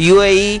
UAE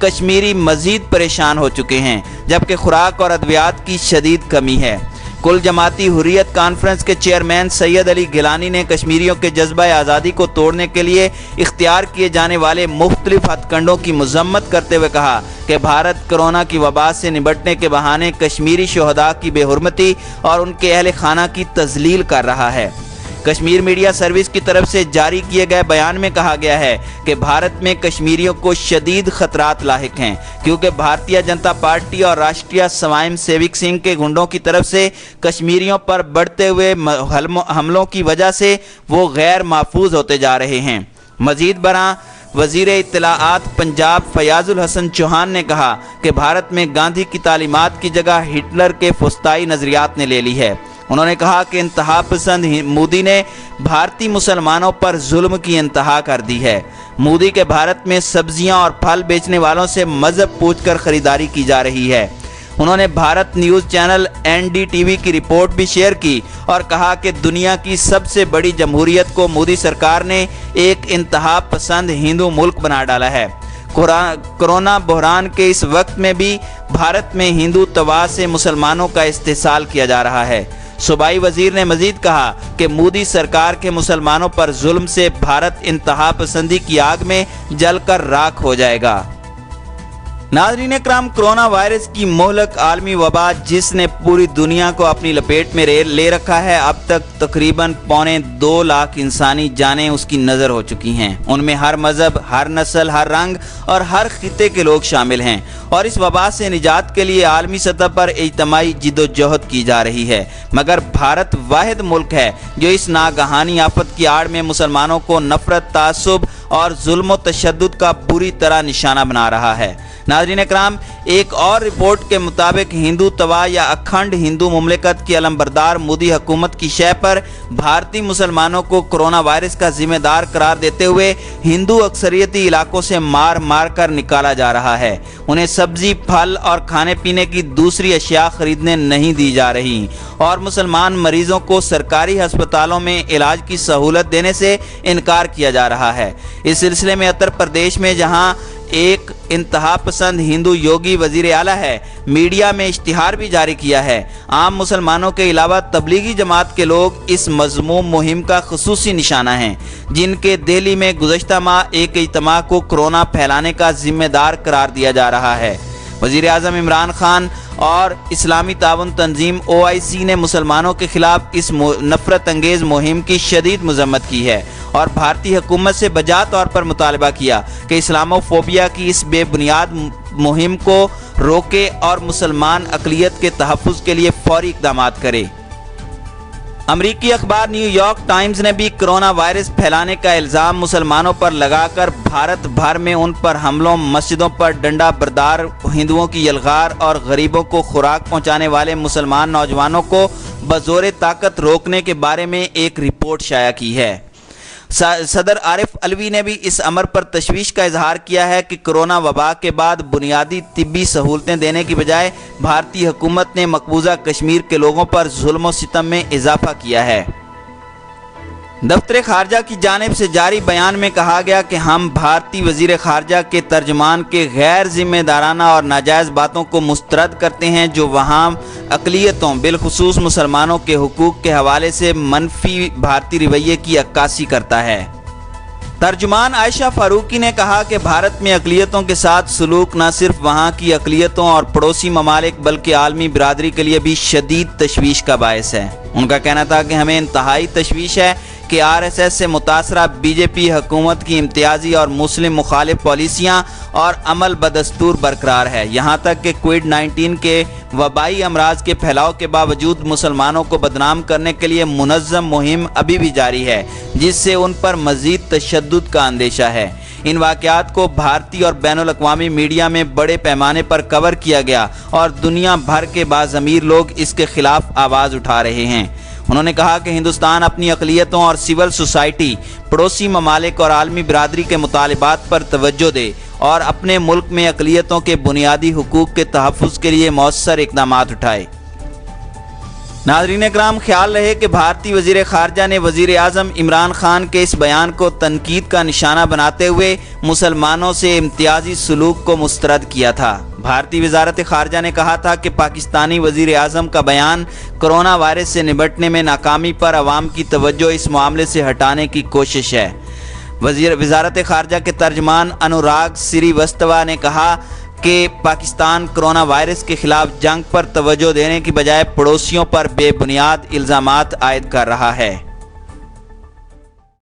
Kashmiri مزید پریشان ہو چکے ہیں، جبکہ خوراک اور ادویات کی شدید کمی ہے۔ کل جماعتی حریت کانفرنس کے چیئرمین سید علی گیلانی نے کشمیریوں کے جذبہ آزادی کو توڑنے کے لیے اختیار کیے جانے والے مختلف ہتھ کنڈوں کی مذمت کرتے ہوئے کہا کہ بھارت کرونا کی وبا سے نمٹنے کے بہانے کشمیری شہداء کی بے حرمتی اور ان کے اہل خانہ کی تذلیل کر رہا ہے۔ کشمیر میڈیا سروس کی طرف سے جاری کیے گئے بیان میں کہا گیا ہے کہ بھارت میں کشمیریوں کو شدید خطرات لاحق ہیں، کیونکہ بھارتیہ جنتا پارٹی اور راشٹریہ سوائم سیوک سنگھ کے گنڈوں کی طرف سے کشمیریوں پر بڑھتے ہوئے حملوں کی وجہ سے وہ غیر محفوظ ہوتے جا رہے ہیں۔ مزید برآں وزیر اطلاعات پنجاب فیاض الحسن چوہان نے کہا کہ بھارت میں گاندھی کی تعلیمات کی جگہ ہٹلر کے فسطائی نظریات نے لے لی ہے۔ انہوں نے کہا کہ انتہا پسند مودی نے بھارتی مسلمانوں پر ظلم کی انتہا کر دی ہے۔ مودی کے بھارت میں سبزیاں اور پھل بیچنے والوں سے مذہب پوچھ کر خریداری کی جا رہی ہے۔ انہوں نے بھارت نیوز چینل NDTV کی رپورٹ بھی شیئر کی اور کہا کہ دنیا کی سب سے بڑی جمہوریت کو مودی سرکار نے ایک انتہا پسند ہندو ملک بنا ڈالا ہے۔ کورونا بحران کے اس وقت میں بھی بھارت میں ہندو توا سے مسلمانوں کا استحصال کیا جا رہا ہے۔ صوبائی وزیر نے مزید کہا کہ مودی سرکار کے مسلمانوں پر ظلم سے بھارت انتہا پسندی کی آگ میں جل کر راکھ ہو جائے گا۔ ناظرین اکرام، کرونا وائرس کی مہلک عالمی وبا جس نے پوری دنیا کو اپنی لپیٹ میں لے رکھا ہے، اب تک تقریباً 2.25 لاکھ انسانی جانیں اس کی نظر ہو چکی ہیں۔ ان میں ہر مذہب، ہر نسل، ہر رنگ اور ہر خطے کے لوگ شامل ہیں، اور اس وبا سے نجات کے لیے عالمی سطح پر اجتماعی جد و جہد کی جا رہی ہے۔ مگر بھارت واحد ملک ہے جو اس ناگہانی آفت کی آڑ میں مسلمانوں کو نفرت، تعصب اور ظلم و تشدد کا بری طرح نشانہ بنا رہا ہے۔ ناظرین اکرام، ایک اور رپورٹ کے مطابق ہندو توا یا اکھنڈ ہندو مملکت کی علمبردار مودی حکومت کی شہ پر بھارتی مسلمانوں کو کرونا وائرس کا ذمہ دار قرار دیتے ہوئے ہندو اکثریتی علاقوں سے مار مار کر نکالا جا رہا ہے۔ انہیں سبزی، پھل اور کھانے پینے کی دوسری اشیاء خریدنے نہیں دی جا رہی، اور مسلمان مریضوں کو سرکاری ہسپتالوں میں علاج کی سہولت دینے سے انکار کیا جا رہا ہے۔ اس سلسلے میں اتر پردیش میں جہاں ایک انتہا پسند ہندو یوگی وزیر اعلیٰ ہے، میڈیا میں اشتہار بھی جاری کیا ہے۔ عام مسلمانوں کے علاوہ تبلیغی جماعت کے لوگ اس مذموم مہم کا خصوصی نشانہ ہیں، جن کے دہلی میں گزشتہ ماہ ایک اجتماع کو کرونا پھیلانے کا ذمہ دار قرار دیا جا رہا ہے۔ وزیر اعظم عمران خان اور اسلامی تعاون تنظیم OIC نے مسلمانوں کے خلاف اس نفرت انگیز مہم کی شدید مذمت کی ہے اور بھارتی حکومت سے بجا طور پر مطالبہ کیا کہ اسلامو فوبیا کی اس بے بنیاد مہم کو روکے اور مسلمان اقلیت کے تحفظ کے لیے فوری اقدامات کرے۔ امریکی اخبار نیو یارک ٹائمز نے بھی کرونا وائرس پھیلانے کا الزام مسلمانوں پر لگا کر بھارت بھر میں ان پر حملوں، مسجدوں پر ڈنڈا بردار ہندوؤں کی یلغار اور غریبوں کو خوراک پہنچانے والے مسلمان نوجوانوں کو بزور طاقت روکنے کے بارے میں ایک رپورٹ شائع کی ہے۔ صدر عارف علوی نے بھی اس امر پر تشویش کا اظہار کیا ہے کہ کرونا وبا کے بعد بنیادی طبی سہولتیں دینے کی بجائے بھارتی حکومت نے مقبوضہ کشمیر کے لوگوں پر ظلم و ستم میں اضافہ کیا ہے۔ دفتر خارجہ کی جانب سے جاری بیان میں کہا گیا کہ ہم بھارتی وزیر خارجہ کے ترجمان کے غیر ذمہ دارانہ اور ناجائز باتوں کو مسترد کرتے ہیں جو وہاں اقلیتوں بالخصوص مسلمانوں کے حقوق کے حوالے سے منفی بھارتی رویے کی عکاسی کرتا ہے۔ ترجمان عائشہ فاروقی نے کہا کہ بھارت میں اقلیتوں کے ساتھ سلوک نہ صرف وہاں کی اقلیتوں اور پڑوسی ممالک بلکہ عالمی برادری کے لیے بھی شدید تشویش کا باعث ہے۔ ان کا کہنا تھا کہ ہمیں انتہائی تشویش ہے کہ RSS سے متاثرہ BJP حکومت کی امتیازی اور مسلم مخالف پالیسیاں اور عمل بدستور برقرار ہے، یہاں تک کہ کووڈ-19 کے وبائی امراض کے پھیلاؤ کے باوجود مسلمانوں کو بدنام کرنے کے لیے منظم مہم ابھی بھی جاری ہے، جس سے ان پر مزید تشدد کا اندیشہ ہے۔ ان واقعات کو بھارتی اور بین الاقوامی میڈیا میں بڑے پیمانے پر کور کیا گیا اور دنیا بھر کے باضمیر لوگ اس کے خلاف آواز اٹھا رہے ہیں۔ انہوں نے کہا کہ ہندوستان اپنی اقلیتوں اور سول سوسائٹی، پڑوسی ممالک اور عالمی برادری کے مطالبات پر توجہ دے اور اپنے ملک میں اقلیتوں کے بنیادی حقوق کے تحفظ کے لیے مؤثر اقدامات اٹھائے۔ ناظرین اکرام، خیال رہے کہ بھارتی وزیر خارجہ نے وزیر اعظم عمران خان کے اس بیان کو تنقید کا نشانہ بناتے ہوئے مسلمانوں سے امتیازی سلوک کو مسترد کیا تھا۔ بھارتی وزارت خارجہ نے کہا تھا کہ پاکستانی وزیر اعظم کا بیان کرونا وائرس سے نمٹنے میں ناکامی پر عوام کی توجہ اس معاملے سے ہٹانے کی کوشش ہے۔ وزارت خارجہ کے ترجمان انوراگ سری وستوا نے کہا کہ پاکستان کرونا وائرس کے خلاف جنگ پر توجہ دینے کی بجائے پڑوسیوں پر بے بنیاد الزامات عائد کر رہا ہے۔